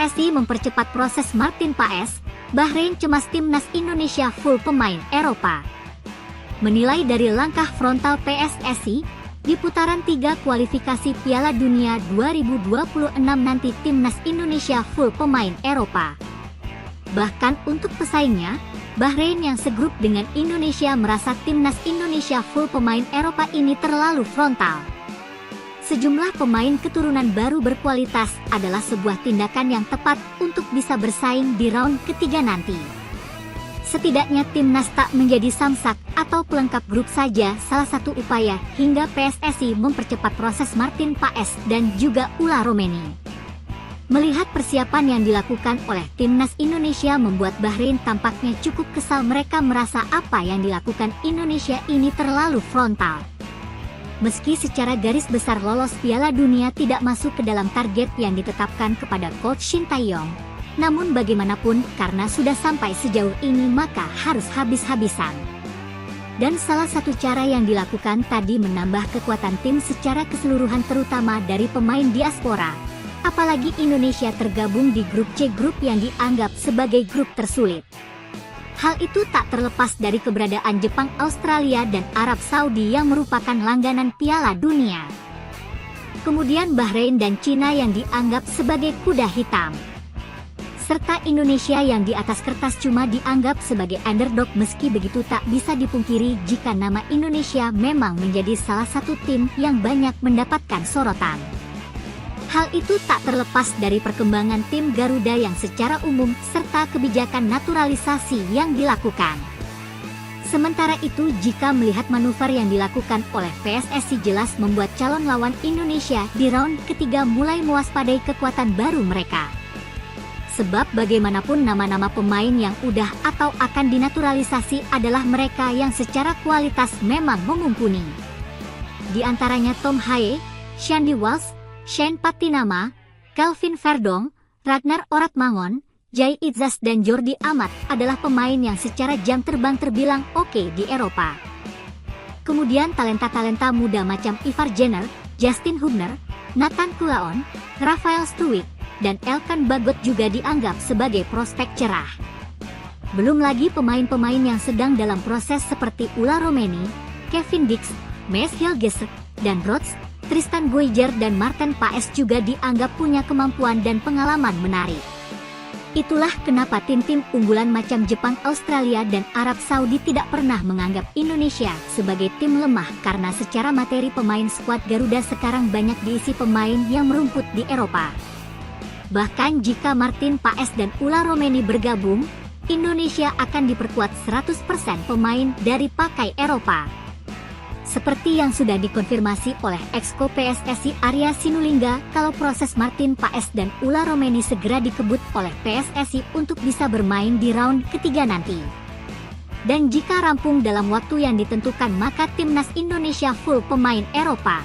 PSSI mempercepat proses Martin Paes, Bahrain cemas timnas Indonesia full pemain Eropa. Menilai dari langkah frontal PSSI, di putaran 3 kualifikasi Piala Dunia 2026 nanti timnas Indonesia full pemain Eropa. Bahkan untuk pesaingnya, Bahrain yang segrup dengan Indonesia merasa timnas Indonesia full pemain Eropa ini terlalu frontal. Sejumlah pemain keturunan baru berkualitas adalah sebuah tindakan yang tepat untuk bisa bersaing di round ketiga nanti. Setidaknya timnas tak menjadi samsak atau pelengkap grup saja, salah satu upaya hingga PSSI mempercepat proses Martin Paes dan juga Ula Romeni. Melihat persiapan yang dilakukan oleh timnas Indonesia membuat Bahrain tampaknya cukup kesal. Mereka merasa apa yang dilakukan Indonesia ini terlalu frontal. Meski secara garis besar lolos Piala Dunia tidak masuk ke dalam target yang ditetapkan kepada Coach Shin Tae-yong, namun bagaimanapun karena sudah sampai sejauh ini maka harus habis-habisan. Dan salah satu cara yang dilakukan tadi menambah kekuatan tim secara keseluruhan terutama dari pemain diaspora. Apalagi Indonesia tergabung di grup C, grup yang dianggap sebagai grup tersulit. Hal itu tak terlepas dari keberadaan Jepang, Australia, dan Arab Saudi yang merupakan langganan Piala Dunia. Kemudian Bahrain dan Cina yang dianggap sebagai kuda hitam. Serta Indonesia yang di atas kertas cuma dianggap sebagai underdog. Meski begitu tak bisa dipungkiri jika nama Indonesia memang menjadi salah satu tim yang banyak mendapatkan sorotan. Hal itu tak terlepas dari perkembangan tim Garuda yang secara umum serta kebijakan naturalisasi yang dilakukan. Sementara itu, jika melihat manuver yang dilakukan oleh PSSI jelas membuat calon lawan Indonesia di round ketiga mulai mewaspadai kekuatan baru mereka. Sebab bagaimanapun nama-nama pemain yang udah atau akan dinaturalisasi adalah mereka yang secara kualitas memang mumpuni. Di antaranya Tom Haye, Shandy Walsh, Shane Patinama, Kelvin Verdong, Ragnar Oratmangon, Jai Idzas dan Jordi Amat adalah pemain yang secara jam terbang terbilang oke di Eropa. Kemudian talenta-talenta muda macam Ivar Jenner, Justin Hubner, Nathan Kulaon, Rafael Struwik, dan Elkan Bagot juga dianggap sebagai prospek cerah. Belum lagi pemain-pemain yang sedang dalam proses seperti Ula Romeni, Kevin Dix, Maes Hilgers, dan Rods, Tristan Boijer dan Martin Paes juga dianggap punya kemampuan dan pengalaman menarik. Itulah kenapa tim-tim unggulan macam Jepang, Australia, dan Arab Saudi tidak pernah menganggap Indonesia sebagai tim lemah karena secara materi pemain skuad Garuda sekarang banyak diisi pemain yang merumput di Eropa. Bahkan jika Martin Paes dan Ula Romeni bergabung, Indonesia akan diperkuat 100% pemain dari pakai Eropa. Seperti yang sudah dikonfirmasi oleh Exco PSSI Arya Sinulinga, kalau proses Martin Paes dan Ula Romeni segera dikebut oleh PSSI untuk bisa bermain di round ketiga nanti. Dan jika rampung dalam waktu yang ditentukan maka timnas Indonesia full pemain Eropa.